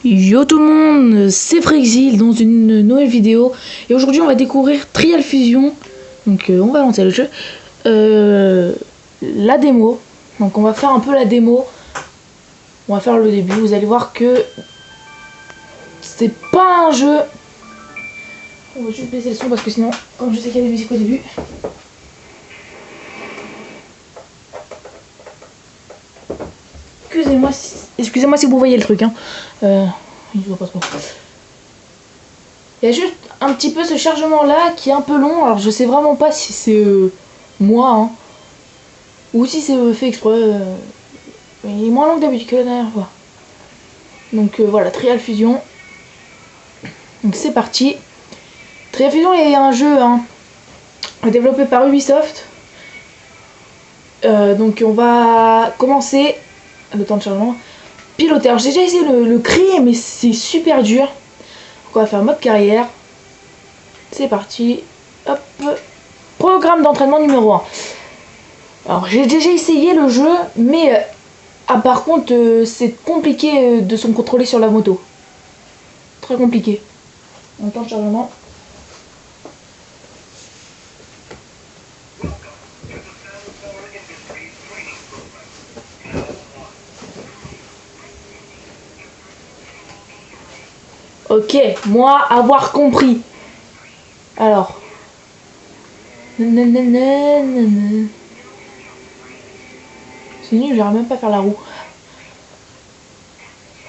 Yo tout le monde, c'est Frexil dans une nouvelle vidéo et aujourd'hui on va découvrir Trial Fusion. Donc on va lancer le jeu, la démo. Donc on va faire un peu la démo. On va faire le début. Vous allez voir que c'est pas un jeu. On va juste baisser le son parce que sinon, comme je sais qu'il y a des musiques au début. Excusez-moi si vous voyez le truc, hein. Il voit pas trop. Il y a juste un petit peu ce chargement là qui est un peu long. Alors je sais vraiment pas si c'est moi, hein, ou si c'est fait exprès. Il est moins long que d'habitude que la dernière fois. Donc voilà, Trial Fusion. Donc c'est parti. Trial Fusion est un jeu, hein, développé par Ubisoft. Donc on va commencer le temps de chargement. Piloter. Alors j'ai déjà essayé le créer mais c'est super dur. Donc on va faire mode carrière. C'est parti. Hop. Programme d'entraînement numéro 1. Alors j'ai déjà essayé le jeu mais par contre c'est compliqué de se contrôler sur la moto. Très compliqué. En temps de chargement. Ok, moi avoir compris. Alors. C'est nul, j'arrive même pas à faire la roue.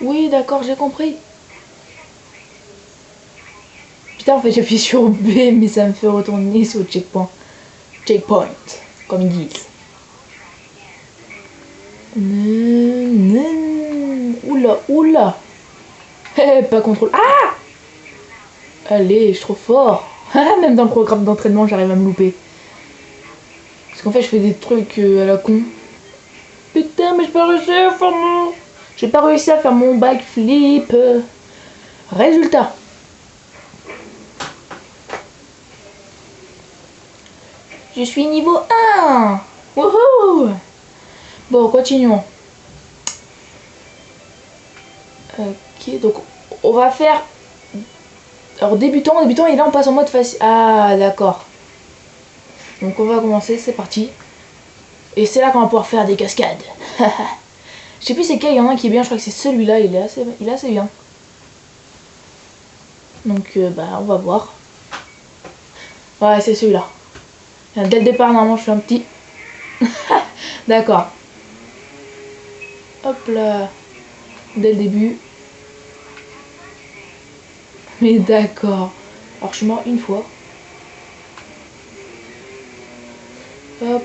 Oui, d'accord, j'ai compris. Putain, en fait, j'appuie sur B, mais ça me fait retourner sur le checkpoint. Checkpoint, comme ils disent. Oula, oula. Pas contrôle. Ah! Allez, je suis trop fort. Même dans le programme d'entraînement, j'arrive à me louper. Parce qu'en fait, je fais des trucs à la con. Putain, mais j'ai pas réussi à faire mon backflip. Résultat. Je suis niveau 1. Wouhou. Bon, continuons. Ok, donc on va faire... Alors débutant, et là on passe en mode facile. Ah, d'accord. Donc on va commencer, c'est parti. Et c'est là qu'on va pouvoir faire des cascades. Je sais plus c'est quel, il y en a un qui est bien, je crois que c'est celui-là, il est assez bien. Donc bah on va voir. Ouais, c'est celui-là. Dès le départ, normalement je fais un petit... D'accord. Hop là. Dès le début. Mais d'accord. Alors je suis mort une fois. Hop,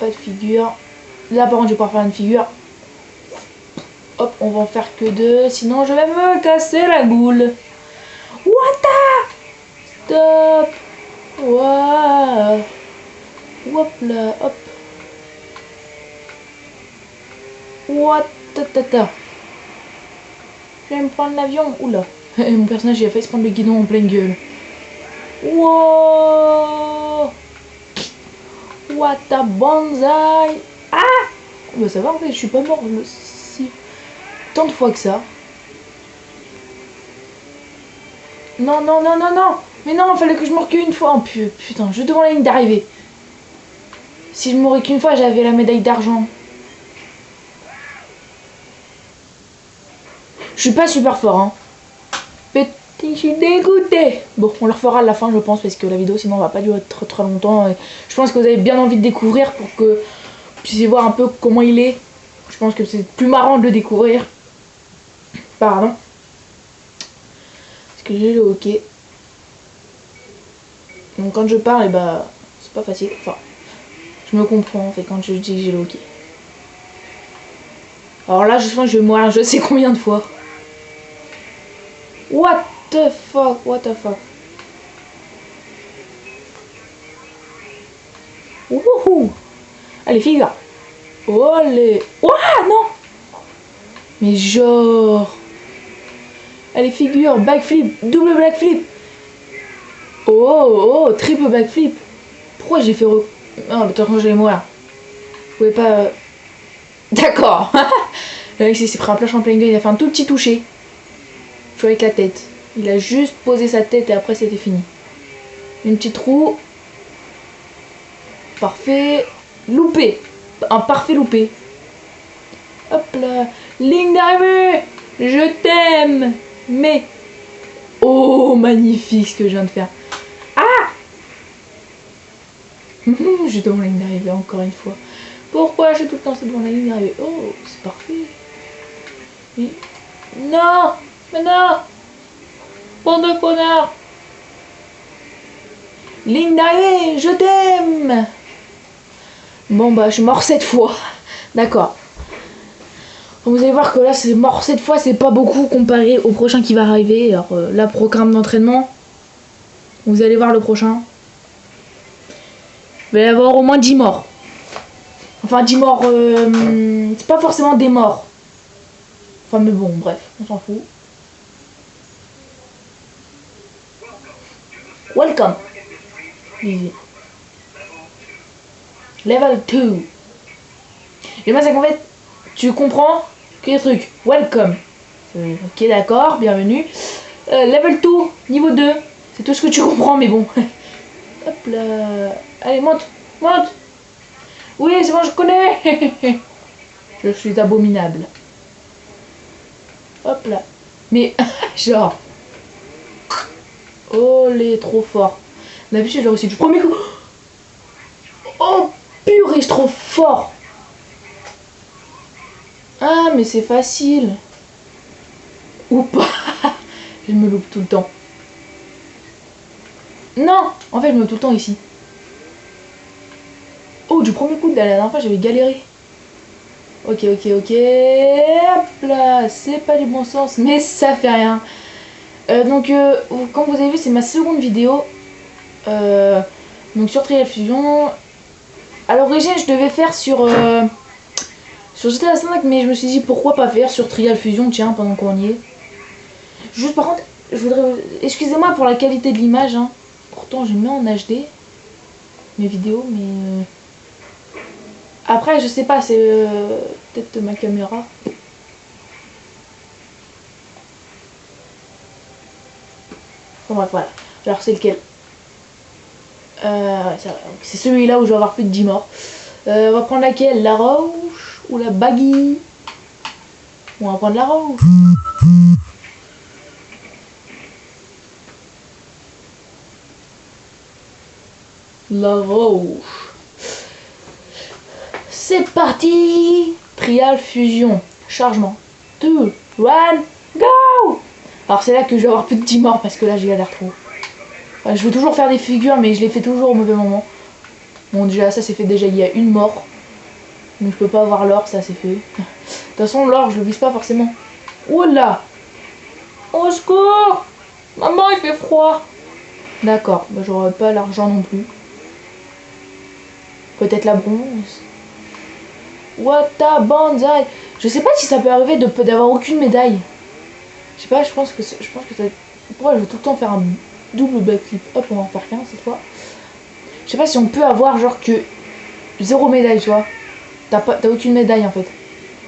pas de figure. Là par contre je vais pouvoir faire une figure. Hop, on va en faire que 2. Sinon je vais me casser la boule. What the... Stop. Wow. Hop là, hop. What the... Je vais me prendre l'avion. Oula. Mon personnage il a failli se prendre le guidon en pleine gueule. Wow. What a bonsaï. Ah. Bah ça va en fait, je suis pas mort si tant de fois que ça. Non, non, non, non, non. Mais non, il fallait que je moure qu'une fois. Oh, putain, je suis devant la ligne d'arrivée. Si je mourais qu'une fois, j'avais la médaille d'argent. Je suis pas super fort, hein. Petit, je suis dégoûté. Bon, on le refera à la fin, je pense, parce que la vidéo, sinon, va pas durer très longtemps. Et je pense que vous avez bien envie de découvrir pour que vous puissiez voir un peu comment il est. Je pense que c'est plus marrant de le découvrir. Pardon. Parce que j'ai le hockey. Donc quand je parle, et bah, c'est pas facile. Enfin, je me comprends en fait quand je dis que j'ai le hockey. Alors là, je sens que je vais mourir je sais combien de fois. What the fuck, what the fuck. Wouhou. Allez, figure. Olé. Ouah, non. Mais genre. Allez, figure, backflip, double backflip. Oh, triple backflip. Pourquoi j'ai fait Oh, attention, j'allais mourir. Vous pouvez pas... D'accord. Le mec s'est pris un plage en pleine gueule, il a fait un tout petit toucher. Je suis avec la tête. Il a juste posé sa tête et après c'était fini. Une petite roue. Parfait. Loupé. Un parfait loupé. Hop là. Ligne d'arrivée. Je t'aime. Mais. Oh, magnifique ce que je viens de faire. Ah. Je suis devant la ligne d'arrivée encore une fois. Pourquoi je suis tout le temps devant la ligne d'arrivée? Oh, c'est parfait. Mais... Non. Mais non. Bande de connards. Ligne d'arrivée, je t'aime. Bon bah je suis mort 7 fois. D'accord. Vous allez voir que là c'est mort 7 fois, c'est pas beaucoup comparé au prochain qui va arriver. Alors là, programme d'entraînement. Vous allez voir le prochain. Il va y avoir au moins 10 morts. Enfin 10 morts, c'est pas forcément des morts. Enfin mais bon, bref, on s'en fout. Welcome. Easy. Level 2. Et moi c'est qu'en fait, tu comprends que les trucs. Welcome. Ok, d'accord, bienvenue. Level 2, niveau 2. C'est tout ce que tu comprends, mais bon. Hop là. Allez, monte, monte. Oui, c'est bon, je connais. Je suis abominable. Hop là. Mais, genre. Oh, les trop fort. D'habitude, j'ai réussi du premier coup. Oh, purée, c'est trop fort. Ah, mais c'est facile. Ou pas. Je me loupe tout le temps. Non, en fait, je me loupe tout le temps ici. Oh, du premier coup de la dernière fois, j'avais galéré. Ok, ok, ok. Hop là, c'est pas du bon sens, mais ça fait rien. Donc, comme vous avez vu, c'est ma seconde vidéo. Donc, sur Trial Fusion. À l'origine, je devais faire sur GTA 5, mais je me suis dit pourquoi pas faire sur Trial Fusion, tiens, pendant qu'on y est. Juste par contre, je voudrais... Excusez-moi pour la qualité de l'image, hein. Pourtant, je mets en HD mes vidéos, mais... Après, je sais pas, c'est peut-être ma caméra. Bon, bref, voilà. Alors, c'est lequel? C'est celui-là où je vais avoir plus de 10 morts. On va prendre laquelle? La rouge ou la baggy? On va prendre la rouge. La rouge. C'est parti. Trial Fusion. Chargement. 2, 1, go. Alors c'est là que je vais avoir plus de 10 morts parce que là j'ai galère trop. Enfin, je veux toujours faire des figures mais je les fais toujours au mauvais moment. Bon déjà ça c'est fait déjà il y a une mort. Donc je peux pas avoir l'or, ça c'est fait. De toute façon l'or je le vise pas forcément. Oh là. Au secours. Maman il fait froid. D'accord, bah, j'aurai pas l'argent non plus. Peut-être la bronze. What a banzai. Je sais pas si ça peut arriver d'avoir aucune médaille. Je sais pas, je pense que ça... Pourquoi je veux tout le temps faire un double backflip. Hop, on va en faire qu'un cette fois. Je sais pas si on peut avoir genre que 0 médaille, tu vois. T'as aucune médaille en fait.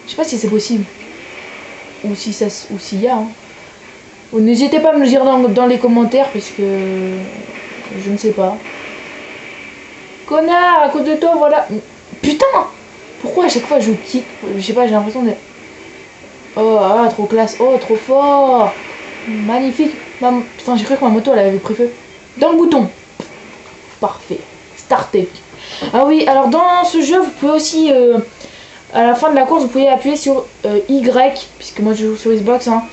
Je sais pas si c'est possible. Ou si ça... Ou s'il y a, hein. N'hésitez pas à me le dire dans les commentaires parce que... Je ne sais pas. Connard, à cause de toi, voilà. Putain. Pourquoi à chaque fois je quitte? Je sais pas, j'ai l'impression de... Oh, ah, trop classe. Oh, trop fort. Magnifique. Putain, j'ai cru que ma moto, elle avait pris feu. Dans le bouton. Parfait. Starter. Ah oui, alors dans ce jeu, vous pouvez aussi... à la fin de la course, vous pouvez appuyer sur Y. Puisque moi, je joue sur Xbox. Hein,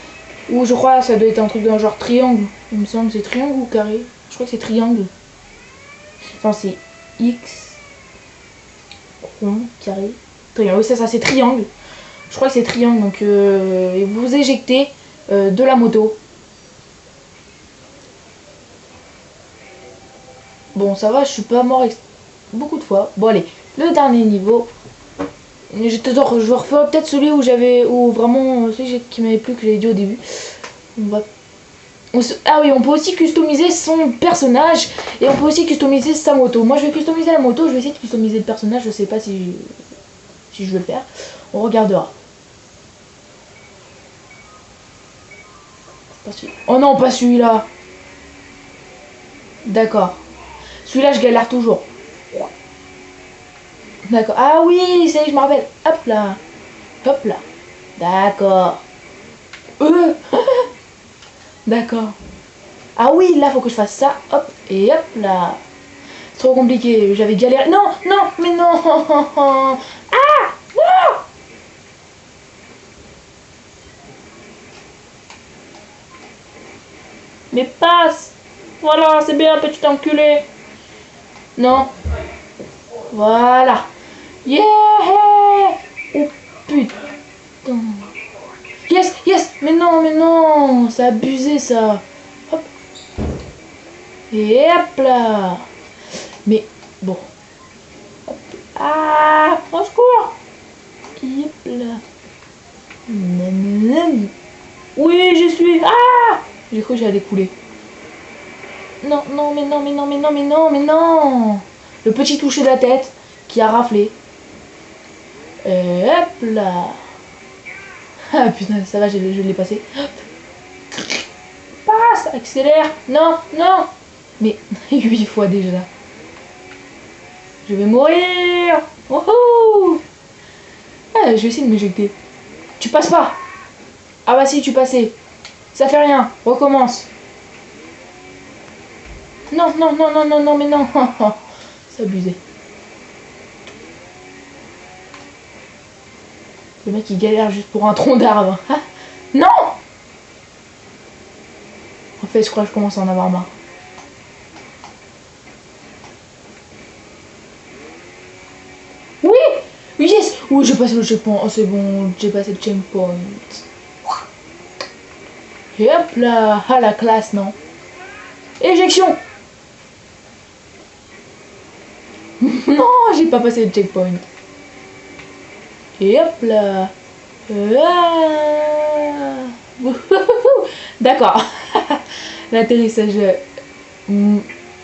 ou je crois que ça doit être un truc dans le genre triangle. Il me semble que c'est triangle ou carré. Je crois que c'est triangle. Enfin, c'est X... Rond, carré, triangle. Oui, c'est ça, c'est triangle. Je crois que c'est triangle. Donc, vous éjectez de la moto. Bon, ça va, je suis pas mort beaucoup de fois. Bon, allez, le dernier niveau. Je refais peut-être celui où j'avais, ou vraiment celui qui m'avait plu, que j'avais dit au début. Ah oui, on peut aussi customiser son personnage et on peut aussi customiser sa moto. Moi, je vais customiser la moto, je vais essayer de customiser le personnage. Je sais pas si je vais le faire. On regardera. Pas celui... Oh non, pas celui-là. D'accord. Celui-là, je galère toujours. D'accord. Ah oui, ça y est, je me rappelle. Hop là. Hop là. D'accord. D'accord. Ah oui, là, faut que je fasse ça. Hop, et hop là. C'est trop compliqué. J'avais galéré. Non, non, mais non. Ah, non. Mais passe. Voilà, c'est bien, petit enculé. Non. Voilà. Yeah. Oh putain. Yes, yes. Mais non. C'est abusé ça. Hop. Et hop là. Mais bon. Hop. Ah, au secours. Hop là. Oui, je suis. Ah. J'ai cru que j'allais couler. Non, mais non. Le petit toucher de la tête qui a raflé. Et hop là. Ah putain, ça va, je l'ai passé. Hop. Passe, accélère. Non. Mais 8 fois déjà. Je vais mourir. Wouhou. Ah, je vais essayer de m'éjecter. Tu passes pas. Ah bah si, tu passais. Ça fait rien. Recommence. Non, mais non. C'est abusé. Le mec il galère juste pour un tronc d'arbre. Ah, non. En fait, je crois que je commence à en avoir marre. Oui. Yes. Oui, j'ai passé le checkpoint. Oh, c'est bon, j'ai passé le checkpoint. Et hop là. Ah, la classe, non. Éjection. Non, j'ai pas passé le checkpoint. Et hop là. D'accord. L'atterrissage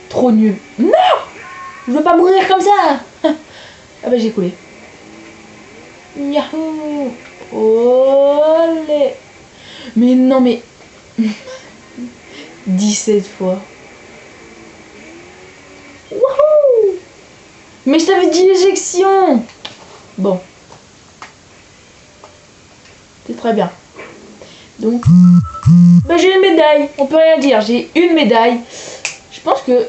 trop nul. Non, je veux pas mourir comme ça. Ah bah j'ai coulé. Yahoo. Olé. Mais non mais 17 fois. Wouhou. Mais je t'avais dit éjection. Bon. C'est très bien. Donc, bah, j'ai une médaille. On peut rien dire. J'ai une médaille. Je pense que...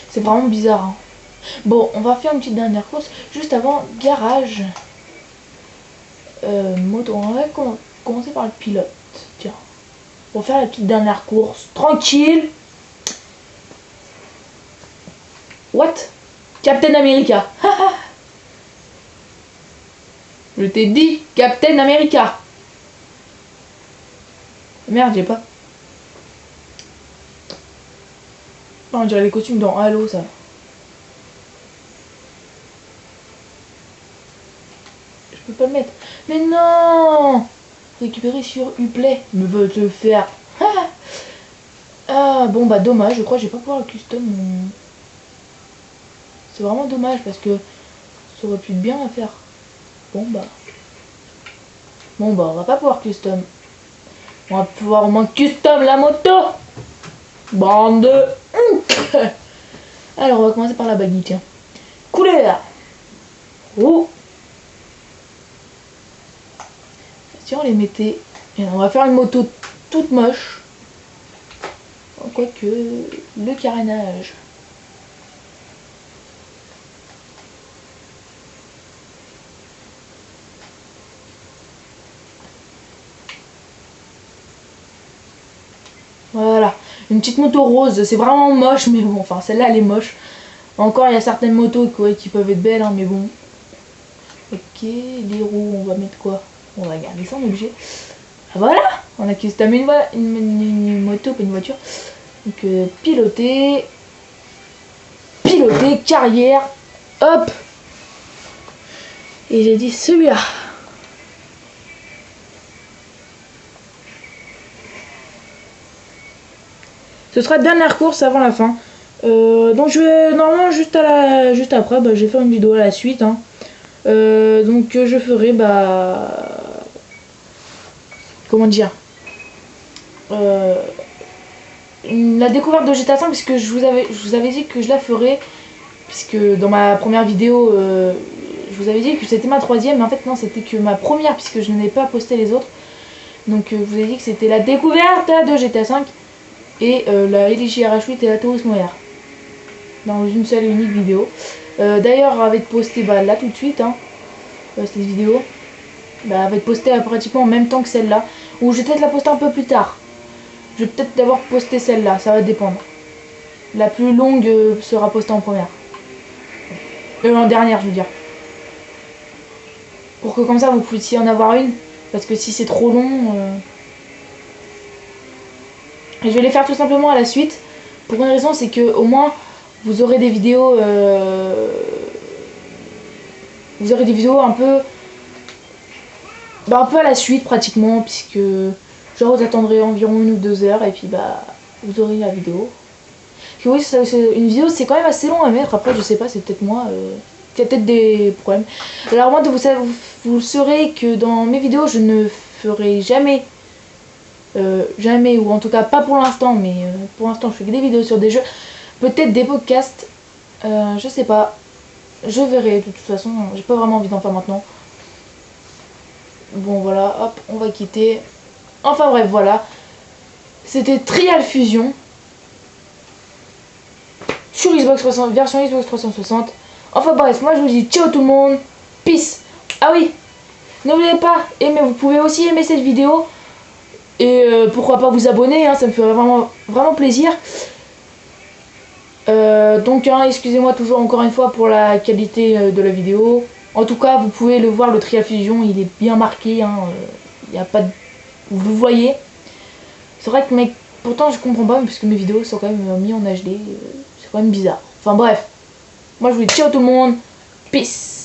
C'est vraiment bizarre. Hein. Bon, on va faire une petite dernière course. Juste avant, garage. Moto. On va commencer par le pilote. Tiens. Pour faire la petite dernière course. Tranquille. What? Captain America. Je t'ai dit Captain America. Merde, j'ai pas. Oh, on dirait les costumes dans Halo, ça. Je peux pas le mettre. Mais non. Récupérer sur Uplay. Me veut te faire. Ah, bon, bah dommage. Je crois que je vais pas pouvoir le custom. C'est vraiment dommage parce que ça aurait pu être bien à faire. Bon, bah, on va pas pouvoir custom. On va pouvoir au moins custom la moto. Bande de... Alors, on va commencer par la baguette, tiens. Couleur. Oh. Si on les mettait... Et on va faire une moto toute moche. Quoique, le carénage. Voilà, une petite moto rose, c'est vraiment moche, mais bon, enfin celle-là elle est moche. Encore il y a certaines motos qui peuvent être belles, hein, mais bon. Ok, les roues, on va mettre quoi? On va garder ça, on est obligé. Voilà, on a customé une moto, pas une voiture. Donc piloter, carrière, hop. Et j'ai dit celui-là. Ce sera dernière course avant la fin. Donc je vais normalement juste après bah, je vais faire une vidéo à la suite hein. Donc je ferai comment dire la découverte de GTA 5 puisque je vous avais dit que je la ferai puisque dans ma première vidéo je vous avais dit que c'était ma troisième mais en fait non c'était que ma première puisque je n'ai pas posté les autres. Donc je vous ai dit que c'était la découverte de GTA 5 et la LG RH8 et la Turismo R dans une seule et unique vidéo. D'ailleurs elle va être postée là tout de suite hein, cette vidéo. Elle va être postée pratiquement en même temps que celle-là. Ou je vais peut-être la poster un peu plus tard. Je vais peut-être d'abord poster celle-là, ça va dépendre. La plus longue sera postée en première. En dernière je veux dire. Pour que comme ça vous puissiez en avoir une. Parce que si c'est trop long... je vais les faire tout simplement à la suite. Pour une raison c'est que au moins vous aurez des vidéos... vous aurez des vidéos un peu... un peu à la suite pratiquement. Puisque genre vous attendrez environ 1 ou 2 heures. Et puis vous aurez la vidéo. Puis oui une vidéo c'est quand même assez long à mettre. Après je sais pas, c'est peut-être moi... il y a peut-être des problèmes. Alors moi vous saurez que dans mes vidéos je ne ferai jamais jamais, ou en tout cas pas pour l'instant, mais pour l'instant je fais que des vidéos sur des jeux, peut-être des podcasts, je sais pas, je verrai. De toute façon j'ai pas vraiment envie d'en faire maintenant. Bon voilà, hop, on va quitter. Enfin bref, voilà, c'était Trial Fusion sur Xbox 360, version Xbox 360. Enfin bref, moi je vous dis ciao tout le monde, peace. Ah oui, n'oubliez pas, vous pouvez aussi aimer cette vidéo. Et pourquoi pas vous abonner, hein, ça me ferait vraiment plaisir. Donc hein, excusez-moi toujours encore une fois pour la qualité de la vidéo. En tout cas vous pouvez le voir, le Trial Fusion il est bien marqué hein, y a pas de... vous le voyez. C'est vrai que pourtant je comprends pas puisque mes vidéos sont quand même mis en HD, c'est quand même bizarre. Enfin bref, moi je vous dis ciao tout le monde, peace.